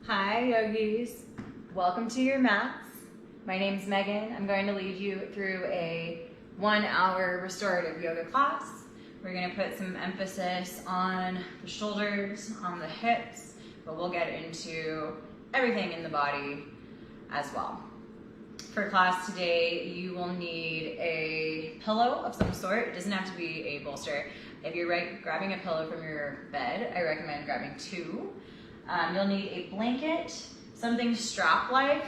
Hi yogis, welcome to your mats. My name's Megan. I'm going to lead you through a 1-hour restorative yoga class. We're going to put some emphasis on the shoulders, on the hips, but we'll get into everything in the body as well. For class today, you will need a pillow of some sort. It doesn't have to be a bolster. If you're grabbing a pillow from your bed, I recommend grabbing 2. You'll need a blanket, something strap-like.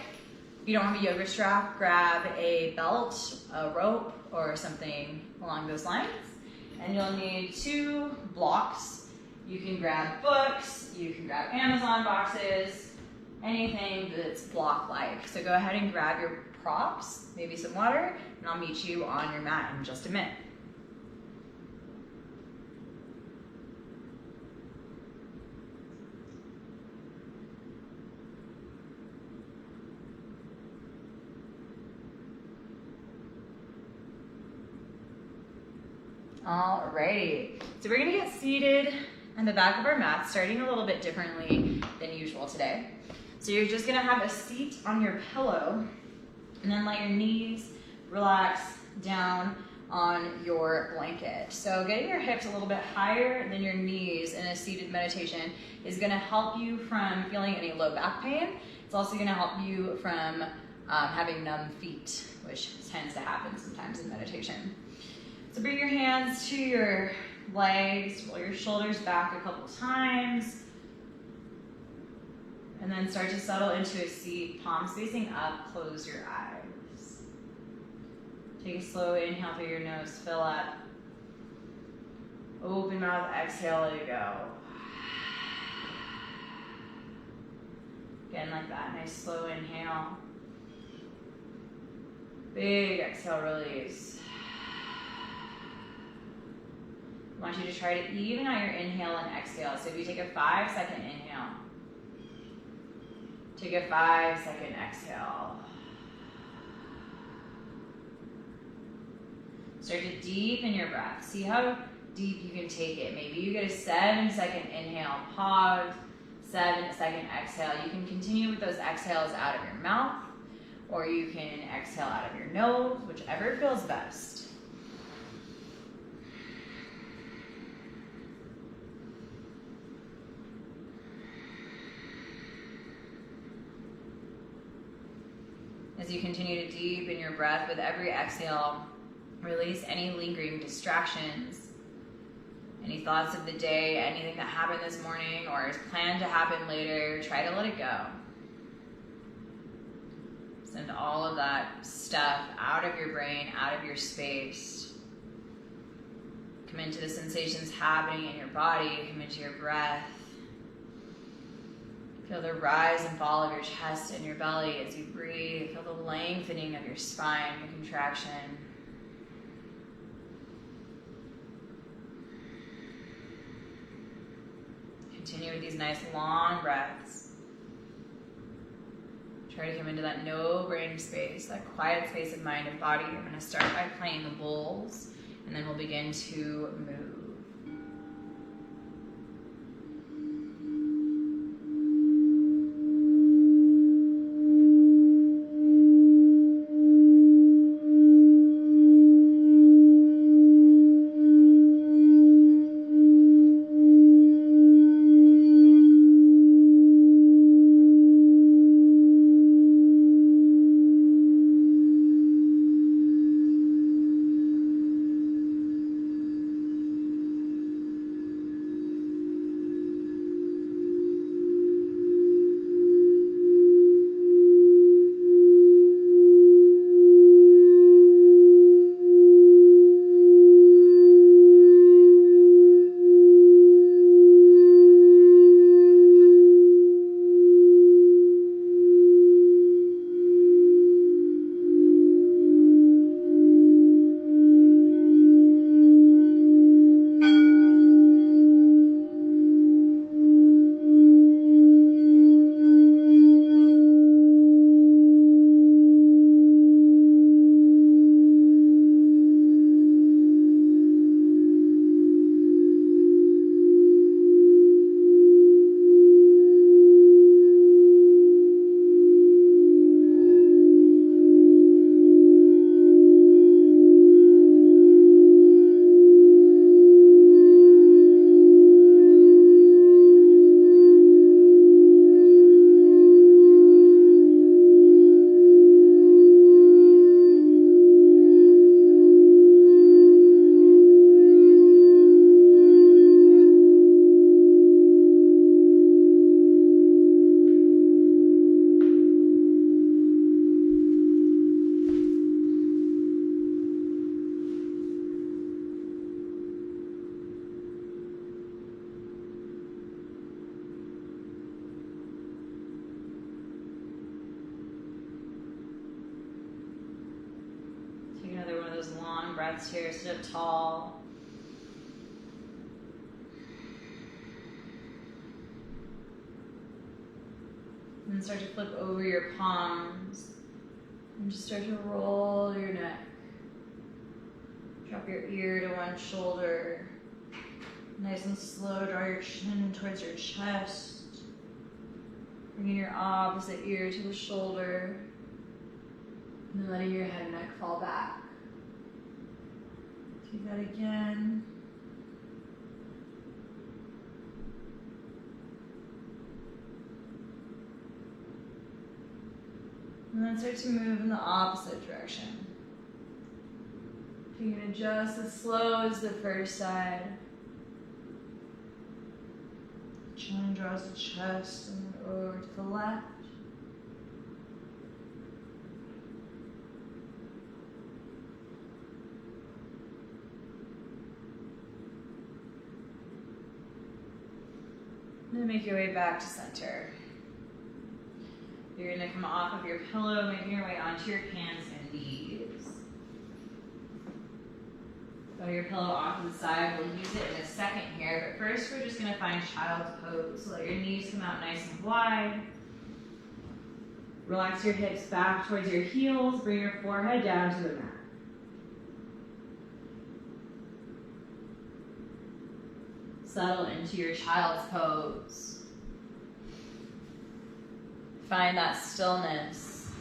If you don't have a yoga strap, grab a belt, a rope, or something along those lines. And you'll need 2 blocks. You can grab books, you can grab Amazon boxes, anything that's block-like. So go ahead and grab your props, maybe some water, and I'll meet you on your mat in just a minute. Alrighty, so we're gonna get seated on the back of our mat, starting a little bit differently than usual today. So you're just gonna have a seat on your pillow, and then let your knees relax down on your blanket. So getting your hips a little bit higher than your knees in a seated meditation is gonna help you from feeling any low back pain. It's also gonna help you from having numb feet, which tends to happen sometimes in meditation. So bring your hands to your legs, roll your shoulders back a couple times, and then start to settle into a seat, palms facing up, close your eyes. Take a slow inhale through your nose, fill up. Open mouth, exhale, let it go. Again, like that, nice slow inhale. Big exhale, release. I want you to try to even out your inhale and exhale. So if you take a 5-second inhale, take a 5-second exhale. Start to deepen your breath. See how deep you can take it. Maybe you get a 7-second inhale, pause, 7-second exhale. You can continue with those exhales out of your mouth, or you can exhale out of your nose, whichever feels best. As you continue to deepen your breath with every exhale, release any lingering distractions, any thoughts of the day, anything that happened this morning or is planned to happen later. Try to let it go. Send all of that stuff out of your brain, out of your space. Come into the sensations happening in your body, come into your breath. Feel the rise and fall of your chest and your belly as you breathe. Feel the lengthening of your spine, your contraction. Continue with these nice long breaths. Try to come into that no brain space, that quiet space of mind and body. I'm going to start by playing the bowls, and then we'll begin to move. breaths here. Sit up tall. And then start to flip over your palms. And just start to roll your neck. Drop your ear to one shoulder. Nice and slow, draw your chin towards your chest. Bringing your opposite ear to the shoulder. And then letting your head and neck fall back. Do that again. And then start to move in the opposite direction. You can adjust as slow as the first side. Chin draws the chest and then over to the left. And then make your way back to center. You're going to come off of your pillow, making your way onto your hands and knees. Throw your pillow off to the side. We'll use it in a second here, but first we're just going to find child's pose. So let your knees come out nice and wide. Relax your hips back towards your heels. Bring your forehead down to the mat. Settle into your child's pose. Find that stillness.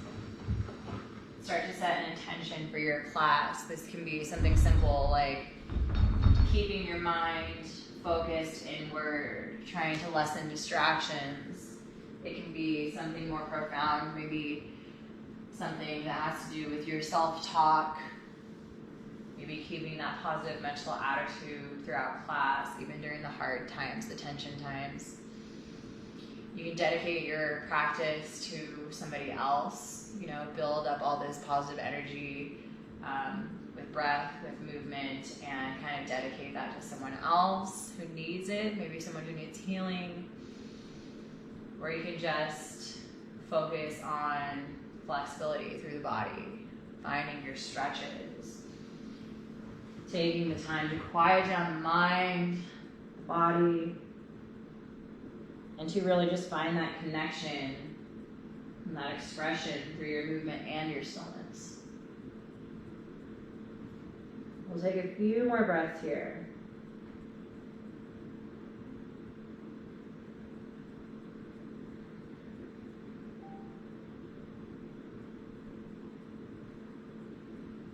Start to set an intention for your class. This can be something simple like keeping your mind focused inward, trying to lessen distractions. It can be something more profound, maybe something that has to do with your self-talk, maybe keeping that positive mental attitude throughout class, even during the hard times, the tension times. You can dedicate your practice to somebody else, build up all this positive energy with breath, with movement, and kind of dedicate that to someone else who needs it, maybe someone who needs healing. Or you can just focus on flexibility through the body, finding your stretches, taking the time to quiet down the mind, the body, and to really just find that connection and that expression through your movement and your stillness. We'll take a few more breaths here.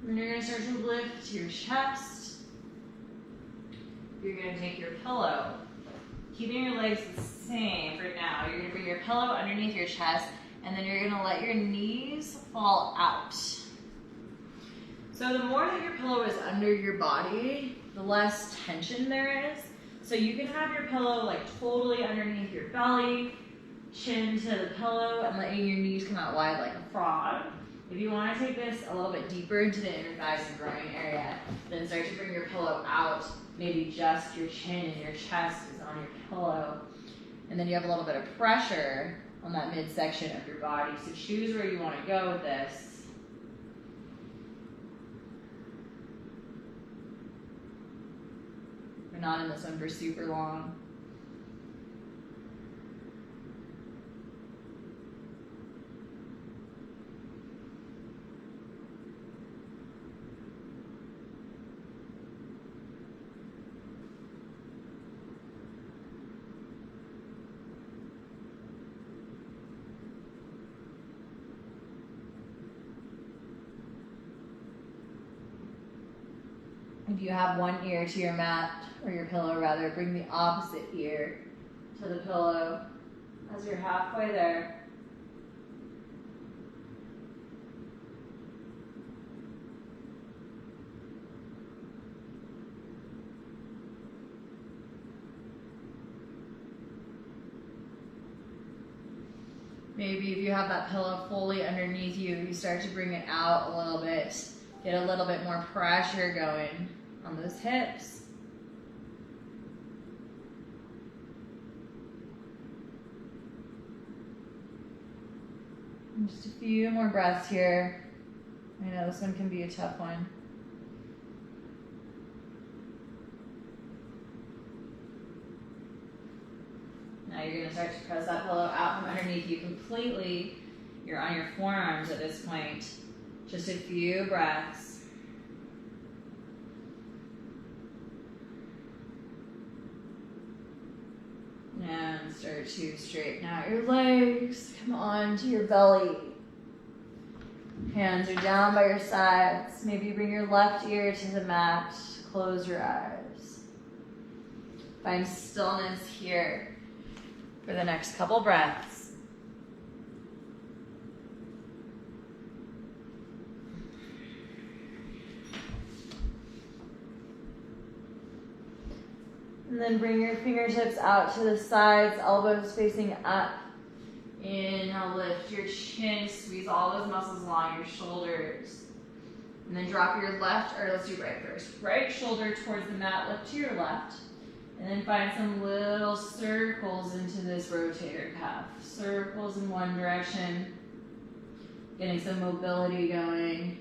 And then you're going to start to lift your chest. You're going to take your pillow, keeping your legs the same for now. You're going to bring your pillow underneath your chest, and then you're going to let your knees fall out. So the more that your pillow is under your body, the less tension there is. So you can have your pillow like totally underneath your belly, chin to the pillow, and letting your knees come out wide like a frog. If you want to take this a little bit deeper into the inner thighs and groin area, then start to bring your pillow out. Maybe just your chin and your chest is on your pillow. And then you have a little bit of pressure on that midsection of your body. So choose where you want to go with this. We're not in this one for super long. If you have one ear to your mat, or your pillow rather, bring the opposite ear to the pillow as you're halfway there. Maybe if you have that pillow fully underneath you, you start to bring it out a little bit, get a little bit more pressure going on those hips. And just a few more breaths here. I know this one can be a tough one. you're going to start to press that pillow out from underneath you completely. You're on your forearms at this point. Just a few breaths. And start to straighten out your legs. Come on to your belly. Hands are down by your sides. Maybe bring your left ear to the mat. Close your eyes. Find stillness here for the next couple breaths. And then bring your fingertips out to the sides, elbows facing up. Inhale, lift your chin, squeeze all those muscles along your shoulders. And then drop your left, or let's do right first. Right shoulder towards the mat, lift to your left. And then find some little circles into this rotator cuff. Circles in one direction. Getting some mobility going.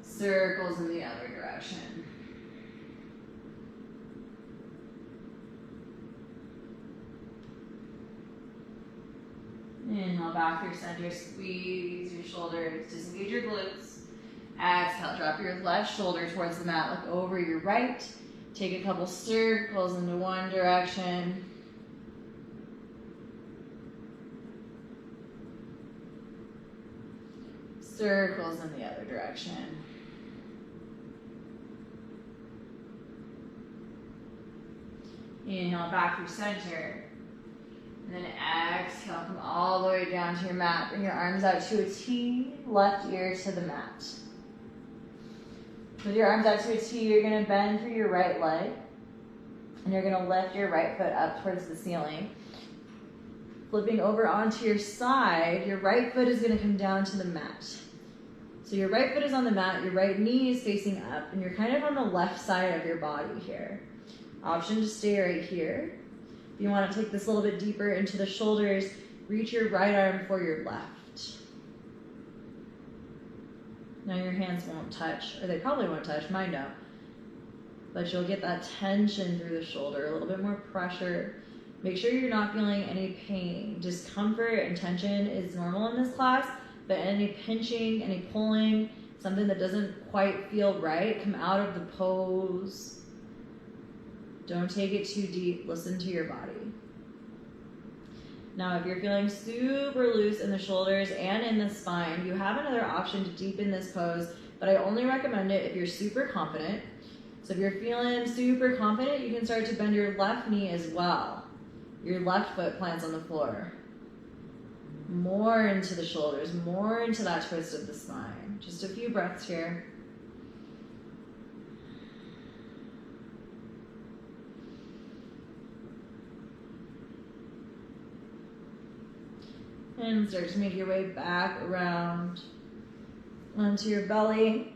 Circles in the other direction. Inhale, back through center, squeeze your shoulders, disengage your glutes. Exhale, drop your left shoulder towards the mat, look over your right. Take a couple circles into one direction. Circles in the other direction. Inhale, back through center. And then exhale, come all the way down to your mat. Bring your arms out to a T, left ear to the mat. With your arms out to a T, you're going to bend through your right leg. And you're going to lift your right foot up towards the ceiling. Flipping over onto your side, your right foot is going to come down to the mat. So your right foot is on the mat, your right knee is facing up, and you're kind of on the left side of your body here. Option to stay right here. If you want to take this a little bit deeper into the shoulders, reach your right arm for your left. Now your hands won't touch, or they probably won't touch, mine don't. But you'll get that tension through the shoulder, a little bit more pressure. Make sure you're not feeling any pain. Discomfort and tension is normal in this class, but any pinching, any pulling, something that doesn't quite feel right, come out of the pose. Don't take it too deep. Listen to your body. Now, if you're feeling super loose in the shoulders and in the spine, you have another option to deepen this pose, but I only recommend it if you're super confident. So if you're feeling super confident, you can start to bend your left knee as well. Your left foot plants on the floor. More into the shoulders, more into that twist of the spine. Just a few breaths here. And start to make your way back around onto your belly.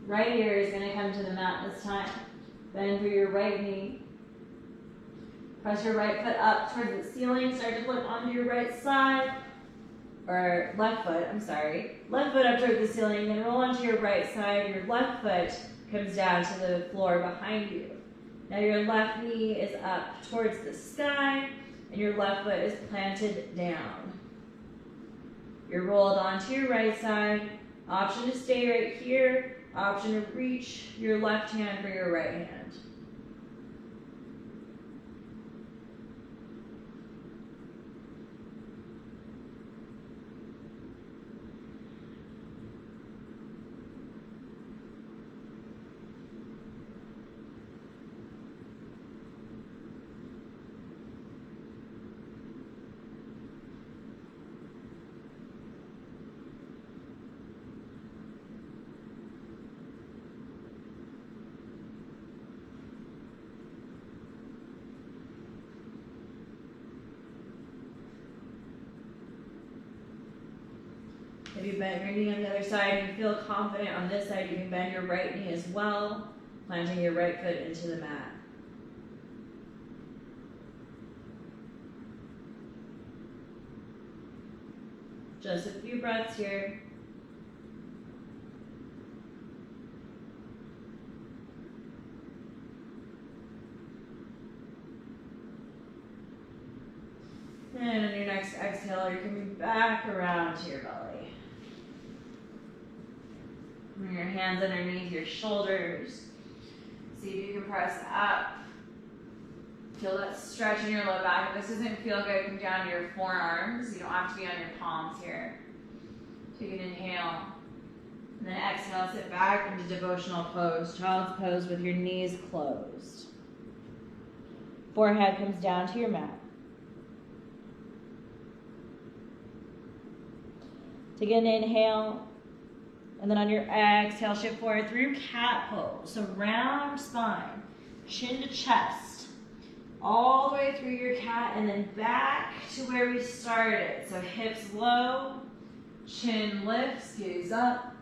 Right ear is going to come to the mat this time. Bend through your right knee. Press your right foot up towards the ceiling. Start to flip onto your right side. Or left foot, I'm sorry. Left foot up towards the ceiling, then roll onto your right side. Your left foot comes down to the floor behind you. Now your left knee is up towards the sky, and your left foot is planted down. You're rolled onto your right side. Option to stay right here. Option to reach your left hand for your right hand. If you bend your knee on the other side and you feel confident on this side, you can bend your right knee as well, planting your right foot into the mat. Just a few breaths here. And on your next exhale, you're coming back around to your belly. Bring your hands underneath your shoulders. See if you can press up. Feel that stretch in your low back. If this doesn't feel good, come down to your forearms. You don't have to be on your palms here. Take an inhale. And then exhale, sit back into devotional pose. Child's pose with your knees closed. Forehead comes down to your mat. Take an inhale. And then on your exhale, shift forward through cat pose. So round spine, chin to chest, all the way through your cat, and then back to where we started. So hips low, chin lifts, gaze up,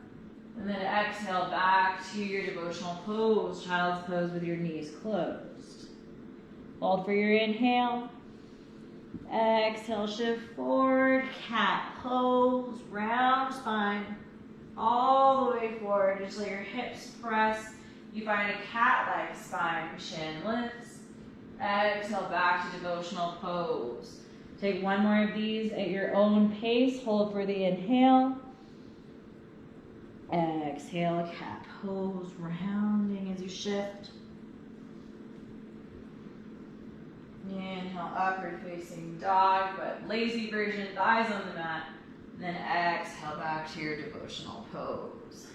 and then exhale back to your devotional pose, child's pose with your knees closed. Hold for your inhale. Exhale, shift forward, cat pose, round spine, all the way forward. Just let your hips press. You find a cat-like spine, chin lifts. Exhale back to devotional pose. Take one more of these at your own pace. Hold for the inhale. Exhale, cat pose, rounding as you shift. Inhale, upward facing dog, but lazy version, thighs on the mat. And then exhale back to your devotional pose.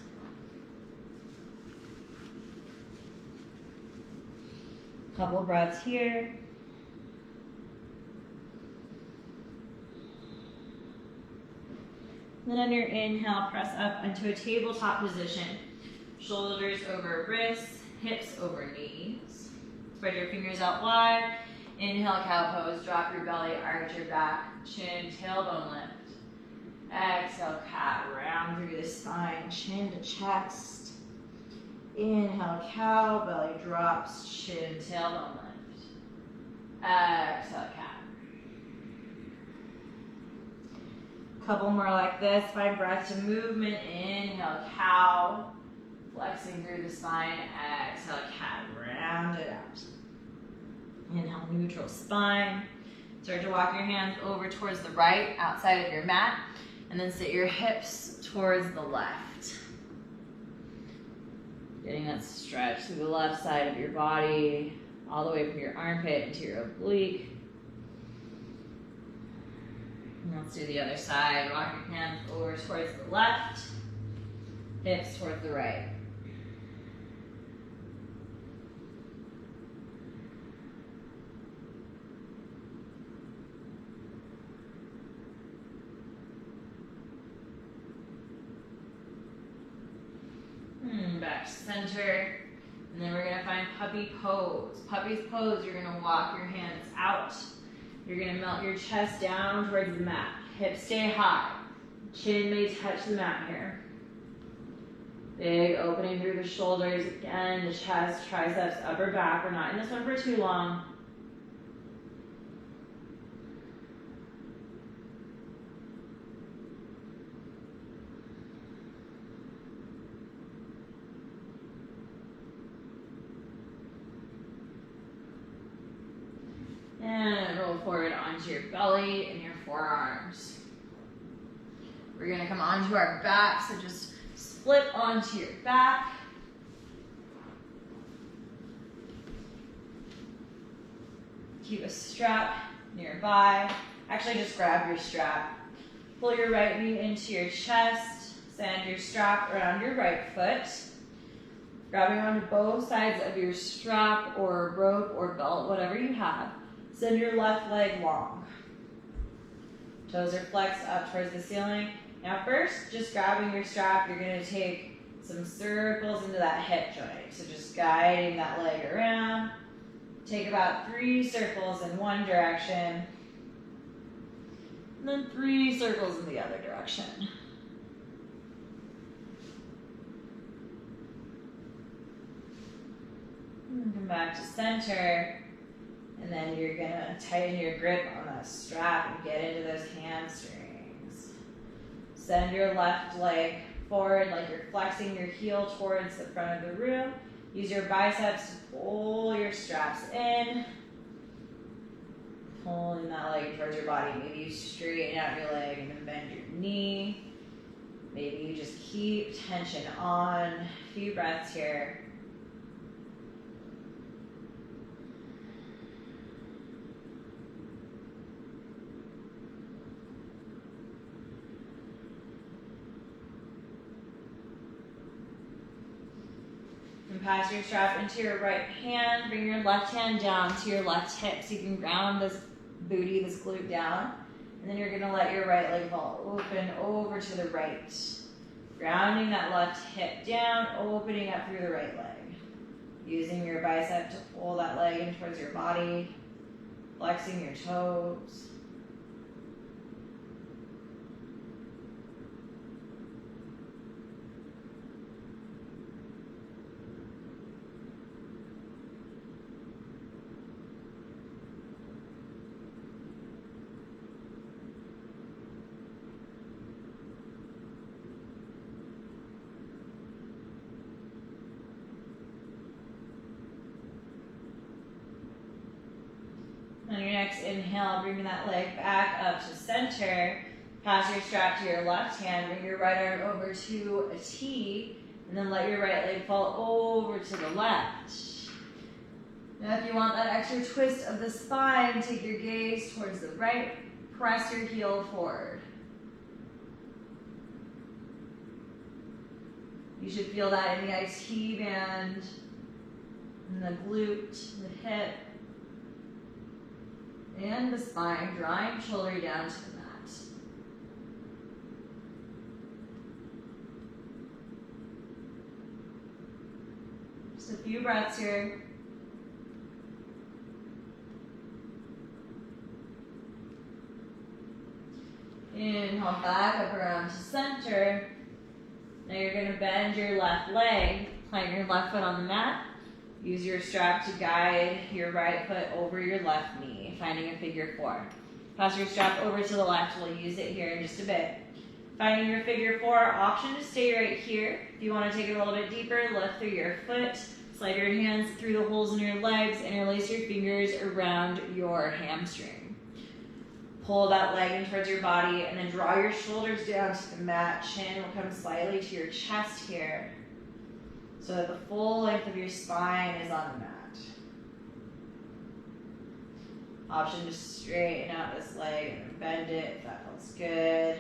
Couple breaths here. Then on your inhale, press up into a tabletop position. Shoulders over wrists, hips over knees. Spread your fingers out wide. Inhale, cow pose. Drop your belly, arch your back, chin, tailbone lift. Exhale, cat, round through the spine, chin to chest. Inhale, cow, belly drops, chin, tailbone lift. Exhale, cat. Couple more like this. Find breath to movement. Inhale, cow, flexing through the spine. Exhale, cat, round it out. Inhale, neutral spine. Start to walk your hands over towards the right, outside of your mat. And then sit your hips towards the left. Getting that stretch through the left side of your body, all the way from your armpit into your oblique. And let's do the other side. Walk your hands over towards the left, hips towards the right. Back to center, and then we're gonna find puppy pose. Puppy's pose, you're gonna walk your hands out. You're gonna melt your chest down towards the mat. Hips stay high. Chin may touch the mat here. Big opening through the shoulders. Again, the chest, triceps, upper back. We're not in this one for too long. And roll forward onto your belly and your forearms. We're gonna come onto our back, so just split onto your back. Keep a strap nearby. Actually, just grab your strap. Pull your right knee into your chest. Send your strap around your right foot. Grabbing onto both sides of your strap or rope or belt, whatever you have. Send your left leg long. Toes are flexed up towards the ceiling. Now first, just grabbing your strap, you're gonna take some circles into that hip joint. So just guiding that leg around. Take about 3 circles in one direction. And then 3 circles in the other direction. And come back to center. And then you're gonna tighten your grip on that strap and get into those hamstrings. Send your left leg forward like you're flexing your heel towards the front of the room. Use your biceps to pull your straps in. Pull pulling that leg towards your body. Maybe you straighten out your leg and then bend your knee. Maybe you just keep tension on. A few breaths here. And pass your strap into your right hand. Bring your left hand down to your left hip so you can ground this booty, this glute down. And then you're gonna let your right leg fall open over to the right. Grounding that left hip down, opening up through the right leg. Using your bicep to pull that leg in towards your body. Flexing your toes. On your next inhale, bring that leg back up to center. Pass your strap to your left hand. Bring your right arm over to a T. And then let your right leg fall over to the left. Now if you want that extra twist of the spine, take your gaze towards the right. Press your heel forward. You should feel that in the IT band, in the glute, the hip, and the spine, drawing shoulder down to the mat. Just a few breaths here. Inhale back up around to center. Now you're going to bend your left leg, plant your left foot on the mat. Use your strap to guide your right foot over your left knee, finding a figure four. Pass your strap over to the left. We'll use it here in just a bit. Finding your figure four, option to stay right here. If you want to take it a little bit deeper, lift through your foot. Slide your hands through the holes in your legs, interlace your fingers around your hamstring. Pull that leg in towards your body, and then draw your shoulders down to the mat. Chin will come slightly to your chest here, so that the full length of your spine is on the mat. Option to straighten out this leg and bend it if that feels good.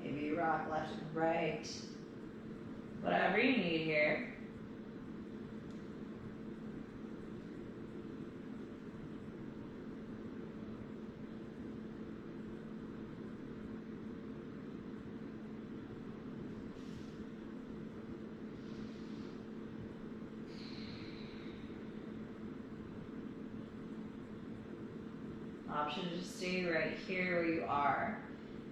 Maybe rock left and right. Whatever you need here. Option to just stay right here where you are.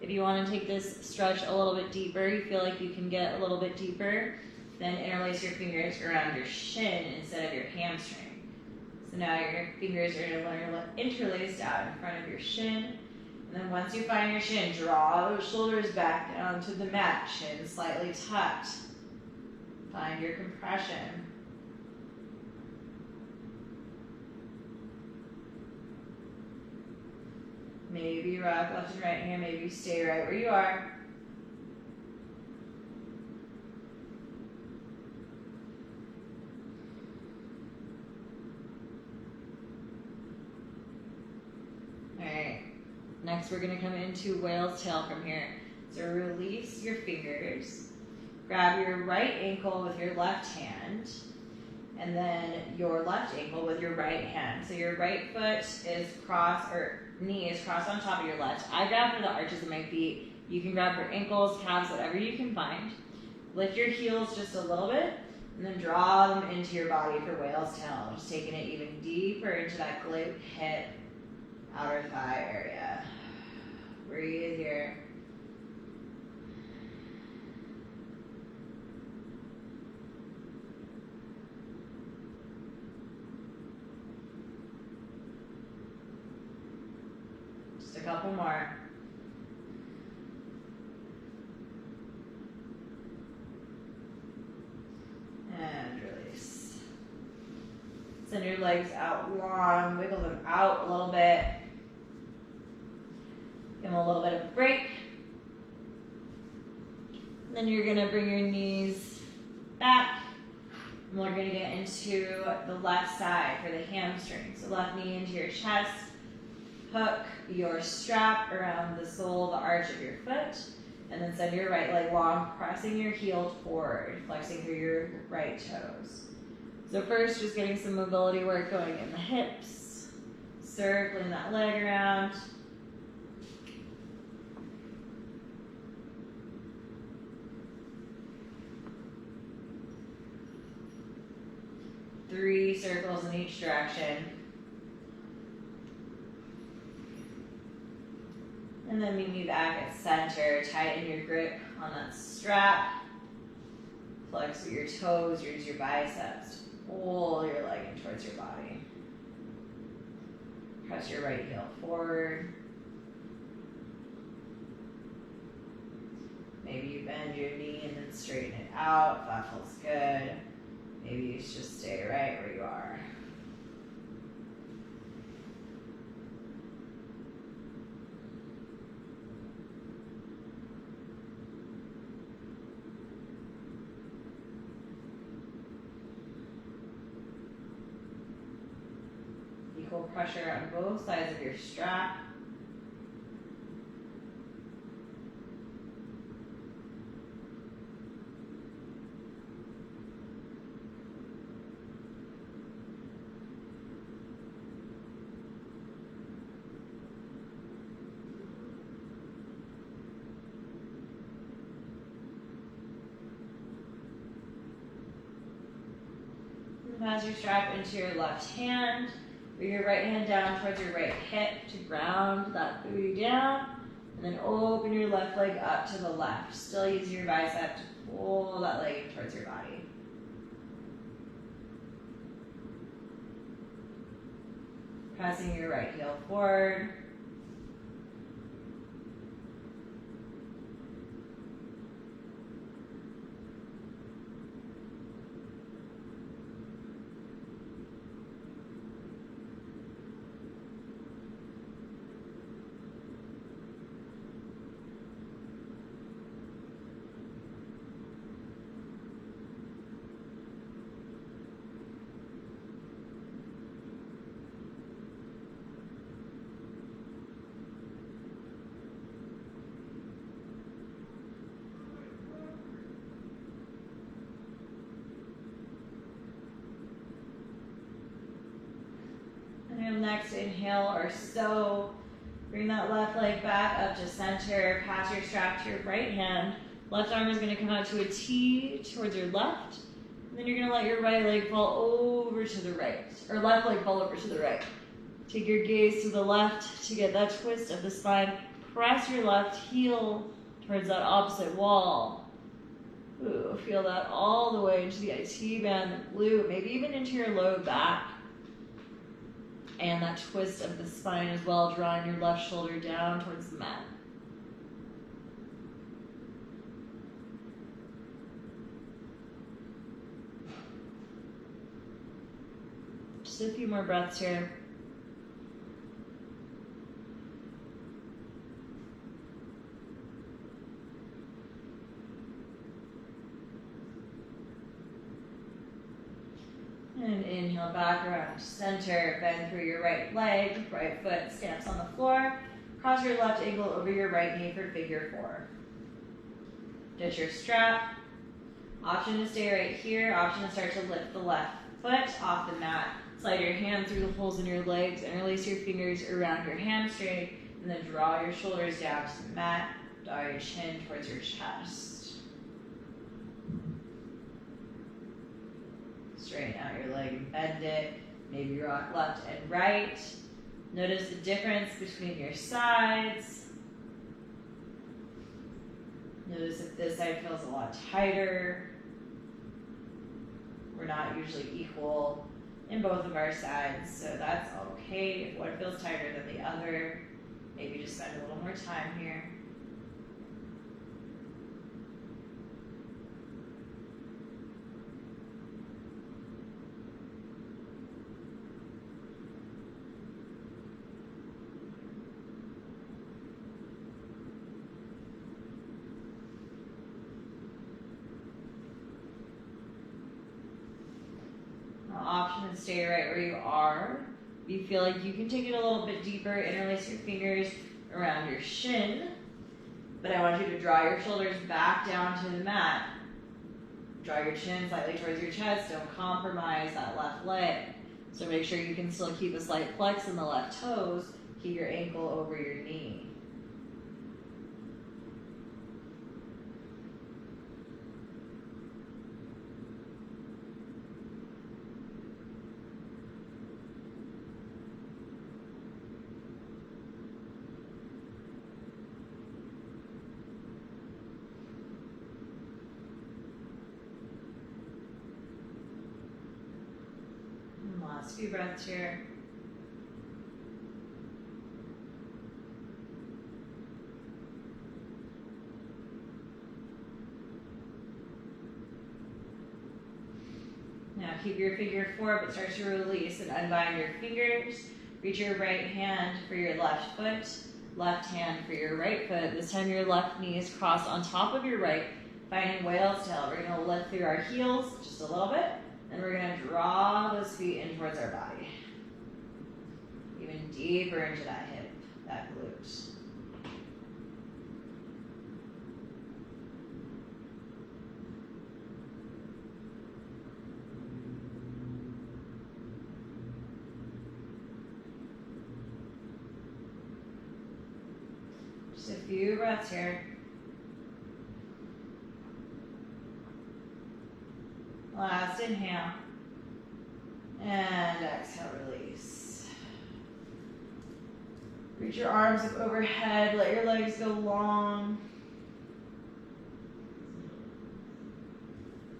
If you want to take this stretch a little bit deeper, you feel like you can get a little bit deeper, then interlace your fingers around your shin instead of your hamstring. So now your fingers are interlaced out in front of your shin. And then once you find your shin, draw those shoulders back down to the mat, chin slightly tucked. Find your compression. Maybe rock left and right here, maybe stay right where you are. Alright, next we're going to come into whale's tail from here. So release your fingers, grab your right ankle with your left hand, and then your left ankle with your right hand. So your right foot is crossed, or knee is crossed on top of your left. I grab for the arches of my feet. You can grab for ankles, calves, whatever you can find. Lift your heels just a little bit, and then draw them into your body for whale's tail. Just taking it even deeper into that glute, hip, outer thigh area. Breathe here. A couple more. And release. Send your legs out long, wiggle them out a little bit. Give them a little bit of a break. And then you're gonna bring your knees back. And we're gonna get into the left side for the hamstring. So left knee into your chest. Hook your strap around the sole, the arch of your foot. And then send your right leg long, pressing your heel forward, flexing through your right toes. So first, just getting some mobility work going in the hips, circling that leg around. Three circles in each direction. And then meet me back at center. Tighten your grip on that strap. Flex your toes, use your biceps. Pull your leg in towards your body. Press your right heel forward. Maybe you bend your knee and then straighten it out if that feels good. Maybe you just stay right where you are. Equal pressure on both sides of your strap. Pass your strap into your left hand. Bring your right hand down towards your right hip to ground that booty down. And then open your left leg up to the left. Still using your bicep to pull that leg in towards your body. Pressing your right heel forward. Next inhale or so. Bring that left leg back up to center. Pass your strap to your right hand. Left arm is going to come out to a T towards your left. And then you're going to let your right leg fall over to the right. Or left leg fall over to the right. Take your gaze to the left to get that twist of the spine. Press your left heel towards that opposite wall. Ooh, feel that all the way into the IT band, the glute, maybe even into your low back. And that twist of the spine as well, drawing your left shoulder down towards the mat. Just a few more breaths here. And inhale back around to center, bend through your right leg, right foot stamps on the floor. Cross your left ankle over your right knee for figure four. Ditch your strap. Option to stay right here. Option to start to lift the left foot off the mat. Slide your hand through the holes in your legs and release your fingers around your hamstring. And then draw your shoulders down to the mat. Draw your chin towards your chest. Straighten out your leg and bend it. Maybe rock left and right. Notice the difference between your sides. Notice if this side feels a lot tighter. We're not usually equal in both of our sides, so that's okay. If one feels tighter than the other, maybe just spend a little more time here. option to stay right where you are. If you feel like you can take it a little bit deeper, interlace your fingers around your shin. But I want you to draw your shoulders back down to the mat. Draw your chin slightly towards your chest. Don't compromise that left leg. So make sure you can still keep a slight flex in the left toes. Keep your ankle over your knee. Last few breaths here. Now keep your figure four, but start to release and unbind your fingers. Reach your right hand for your left foot, left hand for your right foot. This time your left knee is crossed on top of your right, finding whale's tail. We're going to lift through our heels just a little bit. And we're going to draw those feet in towards our body. Even deeper into that hip, that glute. Just a few breaths here. Last inhale, and exhale, release. Reach your arms up overhead, let your legs go long.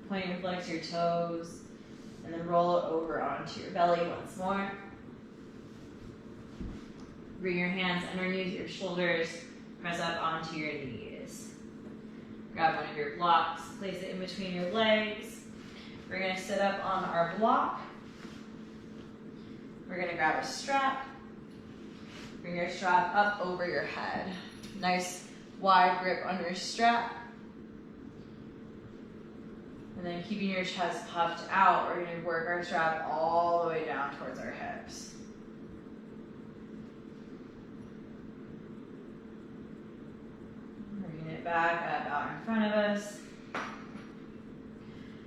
Point and flex your toes, and then roll it over onto your belly once more. Bring your hands underneath your shoulders, press up onto your knees. Grab one of your blocks, place it in between your legs. We're going to sit up on our block. We're going to grab a strap. Bring your strap up over your head. Nice wide grip on your strap. And then keeping your chest puffed out, we're going to work our strap all the way down towards our hips. Bringing it back up out in front of us.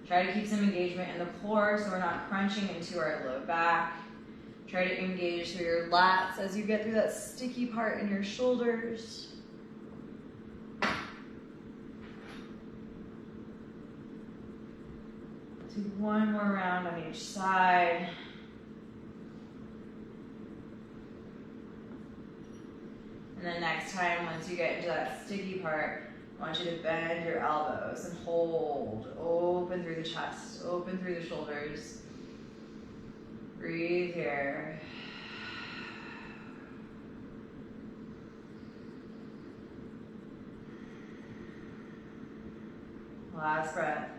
Try to keep some engagement in the core so we're not crunching into our low back. Try to engage through your lats as you get through that sticky part in your shoulders. Do one more round on each side. And then next time, once you get into that sticky part, I want you to bend your elbows and hold. Open through the chest, open through the shoulders. Breathe here. Last breath.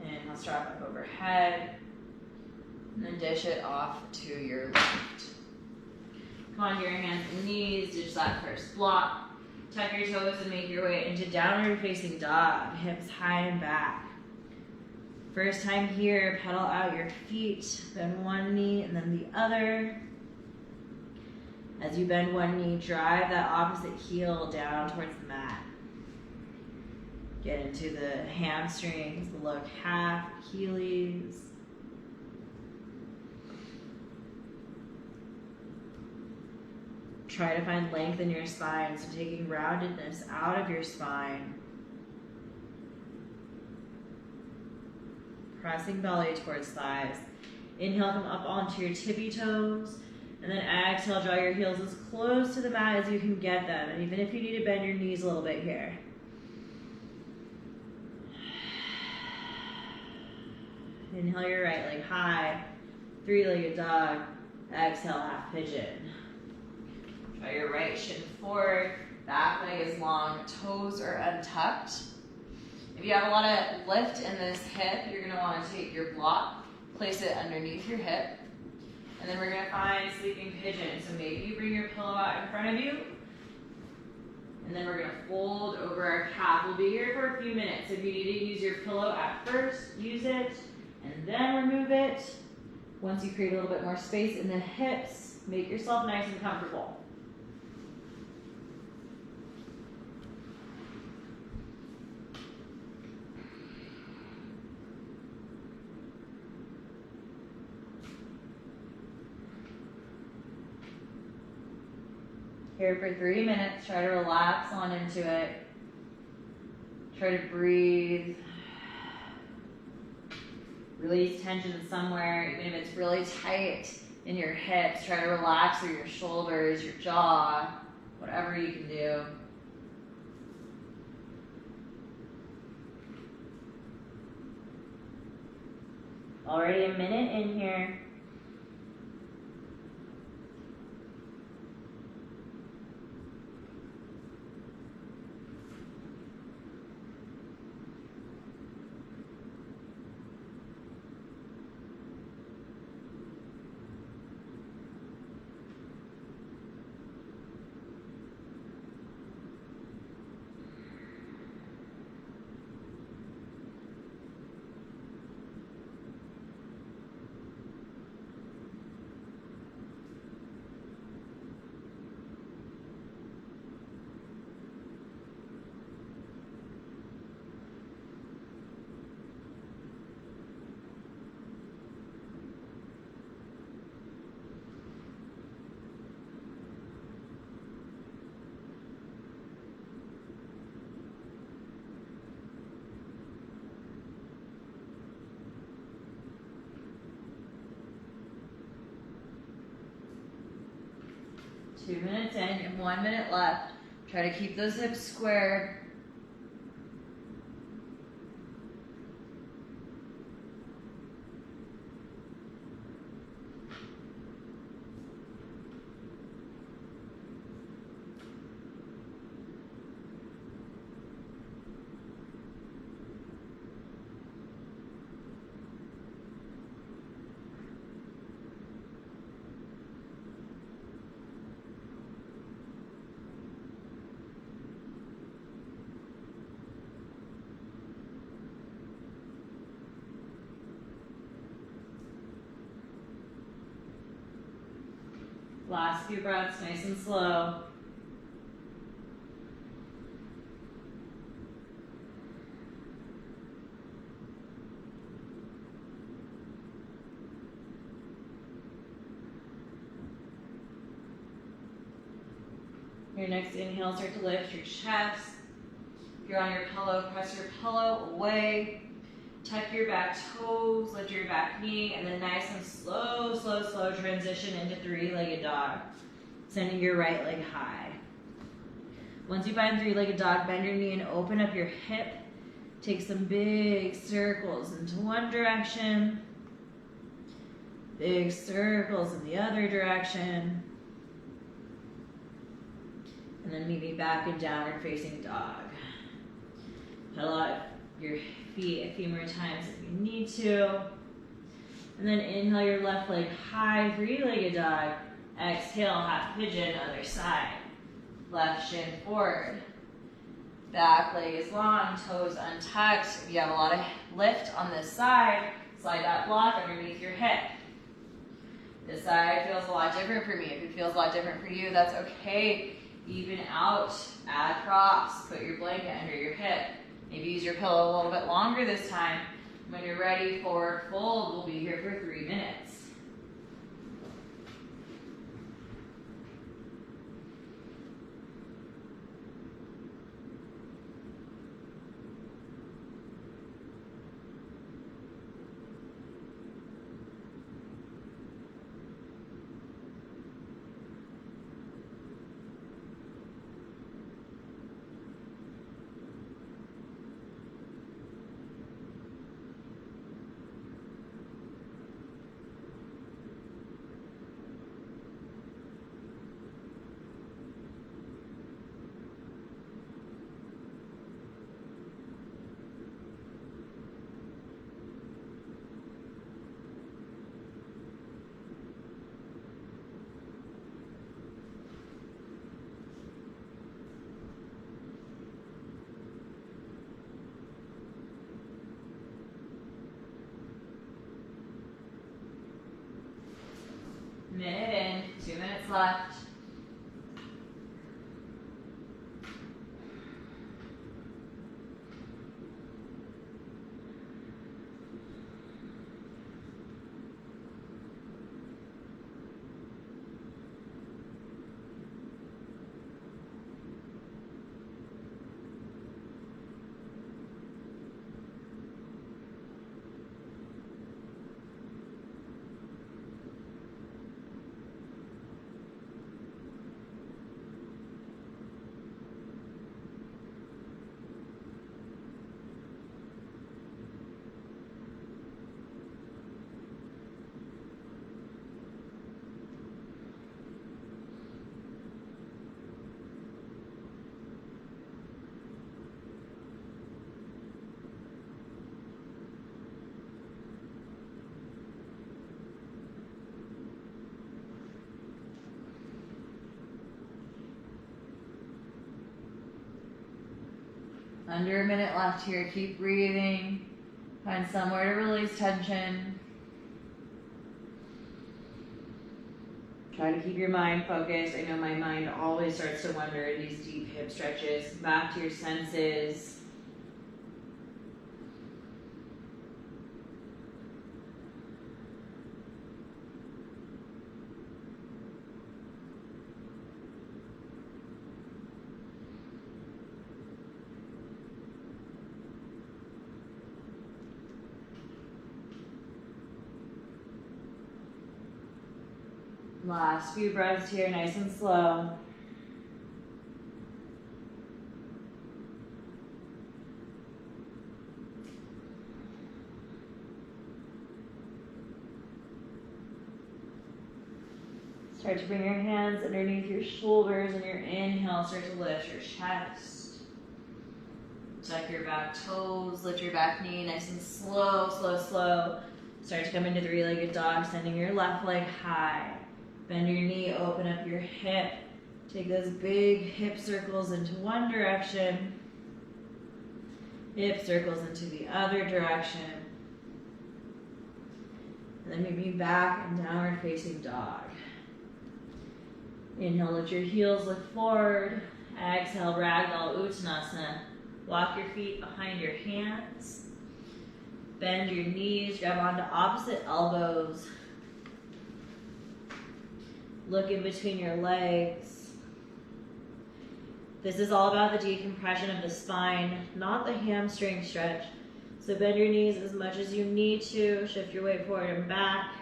Inhale, strap up overhead. And then dish it off to your left. Come on to your hands and knees, ditch that first block. Tuck your toes and make your way into downward facing dog, hips high and back. First time here, pedal out your feet, bend one knee and then the other. As you bend one knee, drive that opposite heel down towards the mat. Get into the hamstrings, the low calf, Achilles. Try to find length in your spine, so taking roundedness out of your spine. Pressing belly towards thighs. Inhale, come up onto your tippy toes. And then exhale, draw your heels as close to the mat as you can get them. And even if you need to bend your knees a little bit here. Inhale your right leg high. Three-legged dog. Exhale, half pigeon. Draw your right shin forward, back leg is long, toes are untucked. If you have a lot of lift in this hip, you're going to want to take your block, place it underneath your hip, and then we're going to find sleeping pigeon. So maybe you bring your pillow out in front of you, And then we're gonna fold over our calf. We'll be here for a few minutes. If you need to use your pillow at first, use it, and then remove it. Once you create a little bit more space in the hips, make yourself nice and comfortable. Here for 3 minutes, try to relax on into it. Try to breathe. Release tension somewhere, even if it's really tight in your hips. Try to relax through your shoulders, your jaw, whatever you can do. Already a minute in here. Two minutes in, you have 1 minute left. Try to keep those hips square. Last few breaths, nice and slow. Your next inhale, start to lift your chest. If you're on your pillow, press your pillow away. Tuck your back toes, lift your back knee, and then nice and slow, slow, slow transition into three-legged dog. Sending your right leg high. Once you find three-legged dog, bend your knee and open up your hip. Take some big circles into one direction. Big circles in the other direction. And then meet me back in downward facing dog. Pedal out your feet a few more times if you need to. And then inhale your left leg high, three-legged dog. Exhale, half pigeon, other side. Left shin forward. Back leg is long, toes untucked. If you have a lot of lift on this side, slide that block underneath your hip. This side feels a lot different for me. If it feels a lot different for you, that's okay. Even out, add props. Put your blanket under your hip. Maybe use your pillow a little bit longer this time. When you're ready for fold, we'll be here for 3 minutes. left. Under a minute left here. Keep breathing. Find somewhere to release tension. Try to keep your mind focused. I know my mind always starts to wander in these deep hip stretches. Back to your senses. Last few breaths here, nice and slow. Start to bring your hands underneath your shoulders, and your inhale, start to lift your chest. Tuck your back toes, lift your back knee, nice and slow, slow, slow. Start to come into three-legged dog, sending your left leg high. Bend your knee, open up your hip. Take those big hip circles into one direction. Hip circles into the other direction. And then maybe back and downward facing dog. Inhale, lift your heels, look forward. Exhale, Ragdoll Uttanasana. Walk your feet behind your hands. Bend your knees, grab onto opposite elbows. Look in between your legs. This is all about the decompression of the spine, not the hamstring stretch. So bend your knees as much as you need to. Shift your weight forward and back.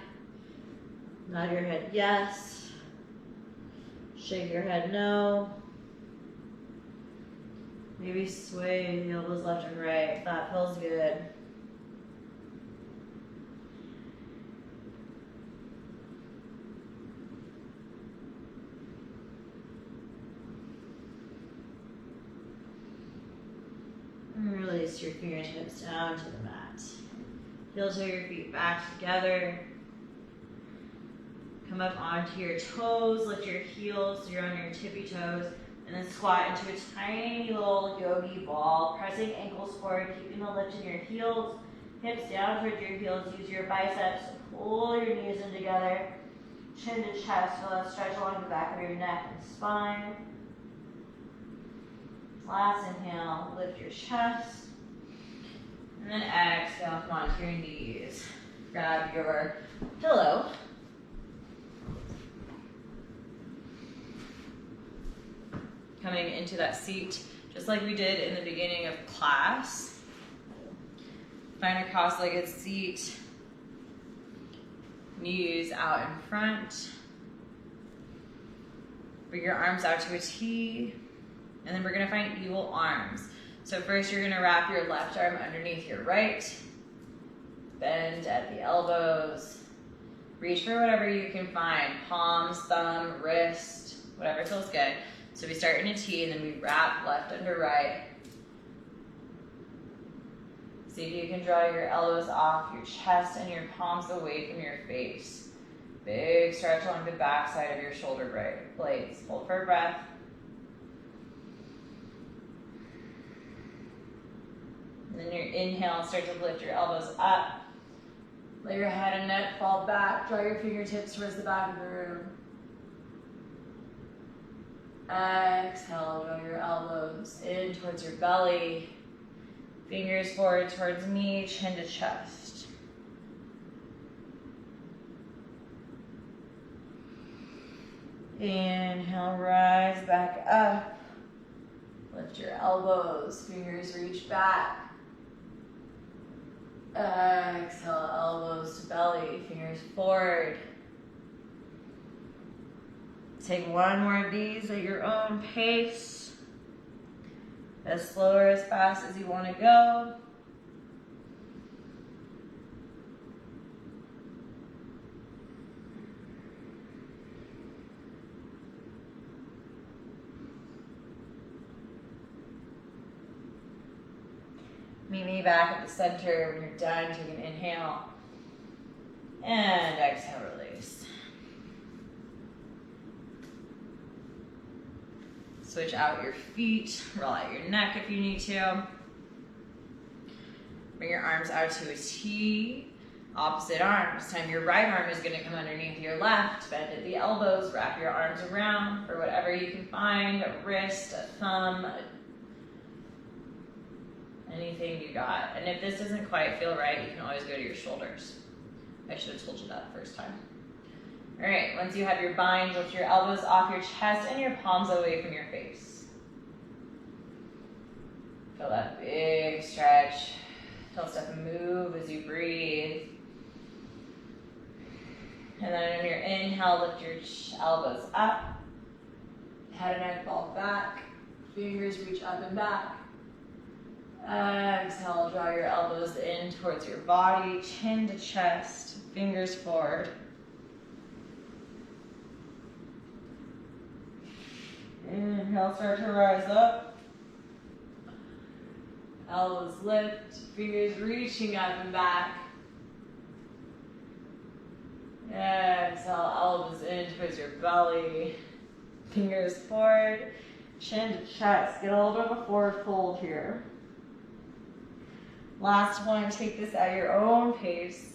Nod your head yes. Shake your head no. Maybe sway the elbows left and right. That feels good. Release your fingertips down to the mat. Heel toe your feet back together. Come up onto your toes, lift your heels so you're on your tippy toes, and then squat into a tiny little yogi ball, pressing ankles forward, keeping the lift in your heels, hips down towards your heels. Use your biceps to pull your knees in together, chin to chest. Feel that stretch along the back of your neck and spine. Last inhale, lift your chest. And then exhale, come onto your knees. Grab your pillow. Coming into that seat, just like we did in the beginning of class. Find a cross-legged seat. Knees out in front. Bring your arms out to a T. And then we're gonna find eagle arms. So first you're gonna wrap your left arm underneath your right. Bend at the elbows. Reach for whatever you can find. Palms, thumb, wrist, whatever feels good. So we start in a T and then we wrap left under right. See if you can draw your elbows off your chest and your palms away from your face. Big stretch along the back side of your shoulder blades. Hold for a breath. And then your inhale, start to lift your elbows up. Let your head and neck fall back. Draw your fingertips towards the back of the room. Exhale, draw your elbows in towards your belly. Fingers forward towards knee, chin to chest. Inhale, rise back up. Lift your elbows, fingers reach back. Exhale, elbows to belly, fingers forward. Take one more of these at your own pace. As slow or as fast as you want to go. Meet me back at the center when you're done. Take an inhale. And exhale, release. Switch out your feet. Roll out your neck if you need to. Bring your arms out to a T. Opposite arm. This time your right arm is going to come underneath your left. Bend at the elbows. Wrap your arms around for whatever you can find. A wrist, a thumb, anything you got. And if this doesn't quite feel right, you can always go to your shoulders. I should have told you that the first time. All right, once you have your bind, lift your elbows off your chest and your palms away from your face. Feel that big stretch. Feel stuff move as you breathe. And then on your inhale, lift your elbows up. Head and neck fall back. Fingers reach up and back. Exhale, draw your elbows in towards your body, chin to chest, fingers forward. Inhale, start to rise up. Elbows lift, fingers reaching up and back. Exhale, elbows in towards your belly, fingers forward, chin to chest. Get a little bit of a forward fold here. Last one, take this at your own pace.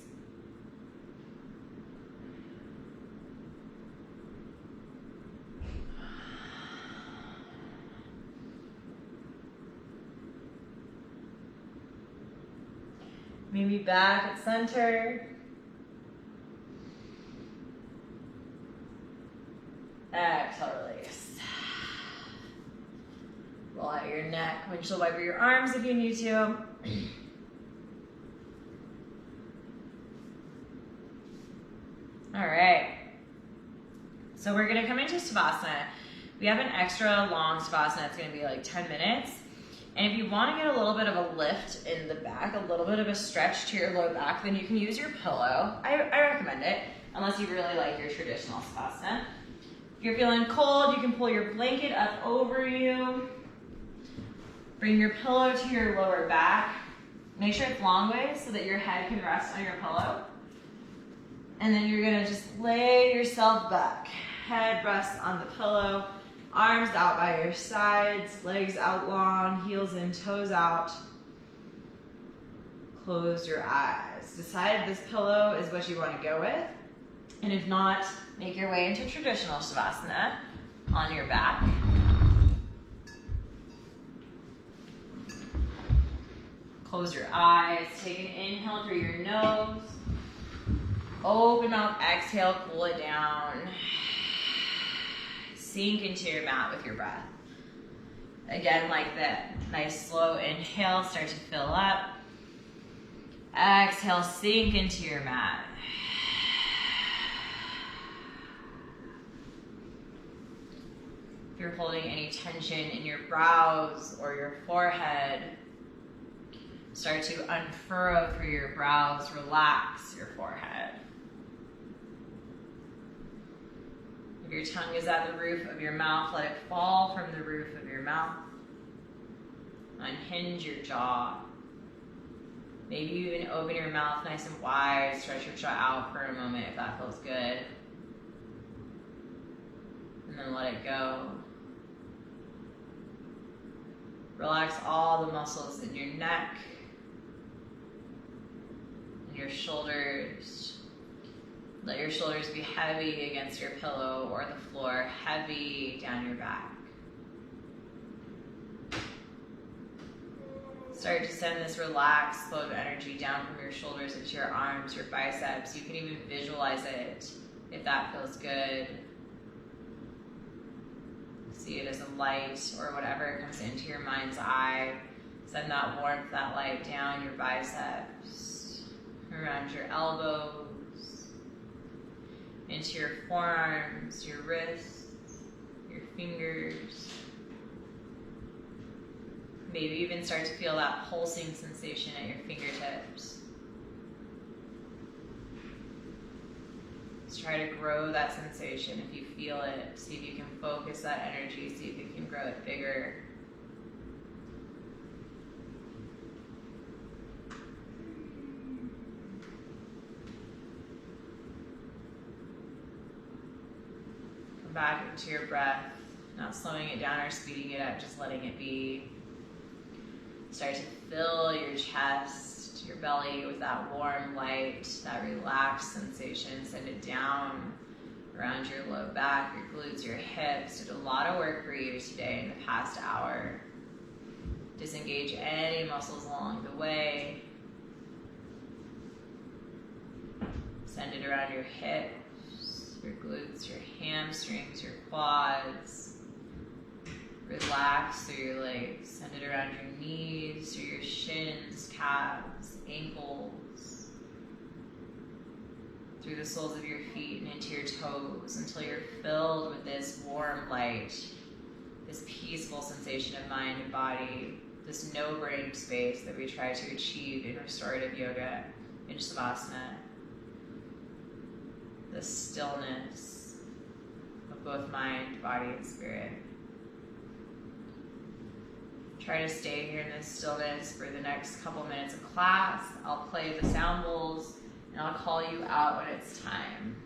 Maybe back at center. Exhale, release. Roll out your neck. Windshield wiper your arms if you need to. All right. So we're going to come into Savasana. We have an extra long Savasana. It's going to be like 10 minutes. And if you want to get a little bit of a lift in the back, a little bit of a stretch to your low back, then you can use your pillow. I recommend it, unless you really like your traditional Savasana. If you're feeling cold, you can pull your blanket up over you. Bring your pillow to your lower back. Make sure it's long ways so that your head can rest on your pillow. And then you're gonna just lay yourself back. Head rests on the pillow. Arms out by your sides, legs out long, heels in, toes out. Close your eyes. Decide if this pillow is what you want to go with. And if not, make your way into traditional Savasana on your back. Close your eyes. Take an inhale through your nose. Open mouth, exhale, cool it down. Sink into your mat with your breath. Again, like that nice slow inhale, start to fill up. Exhale, sink into your mat. If you're holding any tension in your brows or your forehead, start to unfurrow through your brows, relax your forehead. If your tongue is at the roof of your mouth, let it fall from the roof of your mouth. Unhinge your jaw. Maybe you even open your mouth nice and wide, stretch your jaw out for a moment if that feels good. And then let it go. Relax all the muscles in your neck, and your shoulders. Let your shoulders be heavy against your pillow or the floor, heavy down your back. Start to send this relaxed flow of energy down from your shoulders into your arms, your biceps. You can even visualize it if that feels good. See it as a light or whatever comes into your mind's eye. Send that warmth, that light down your biceps, around your elbows, into your forearms, your wrists, your fingers. Maybe even start to feel that pulsing sensation at your fingertips. Just try to grow that sensation if you feel it. See if you can focus that energy, see if you can grow it bigger. Come back into your breath, not slowing it down or speeding it up, just letting it be. Start to fill your chest, your belly with that warm light, that relaxed sensation. Send it down around your low back, your glutes, your hips. Did a lot of work for you today in the past hour. Disengage any muscles along the way. Send it around your hips, your glutes, your hamstrings, your quads. Relax through your legs. Send it around your knees, through your shins, calves, ankles, through the soles of your feet and into your toes until you're filled with this warm light, this peaceful sensation of mind and body, this no brain space that we try to achieve in restorative yoga, in Savasana. The stillness of both mind, body, and spirit. Try to stay here in this stillness for the next couple minutes of class. I'll play the sound bowls and I'll call you out when it's time.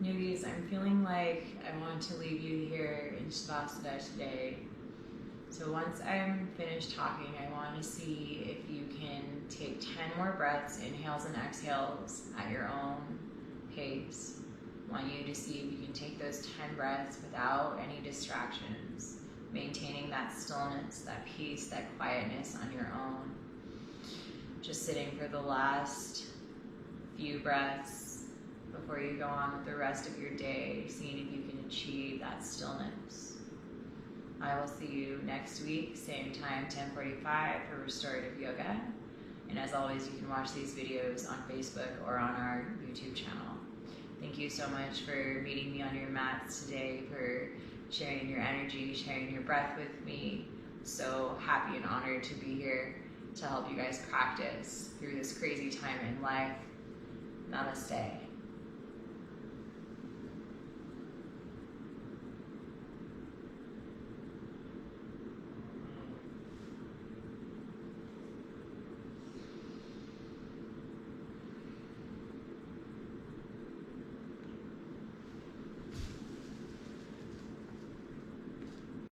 Newbies, I'm feeling like I want to leave you here in Shavasana today. So once I'm finished talking, I want to see if you can take 10 more breaths, inhales and exhales at your own pace. I want you to see if you can take those 10 breaths without any distractions, maintaining that stillness, that peace, that quietness on your own. Just sitting for the last few breaths before you go on with the rest of your day, seeing if you can achieve that stillness. I will see you next week, same time, 10:45 for Restorative Yoga. And as always, you can watch these videos on Facebook or on our YouTube channel. Thank you so much for meeting me on your mats today, for sharing your energy, sharing your breath with me. So happy and honored to be here to help you guys practice through this crazy time in life. Namaste.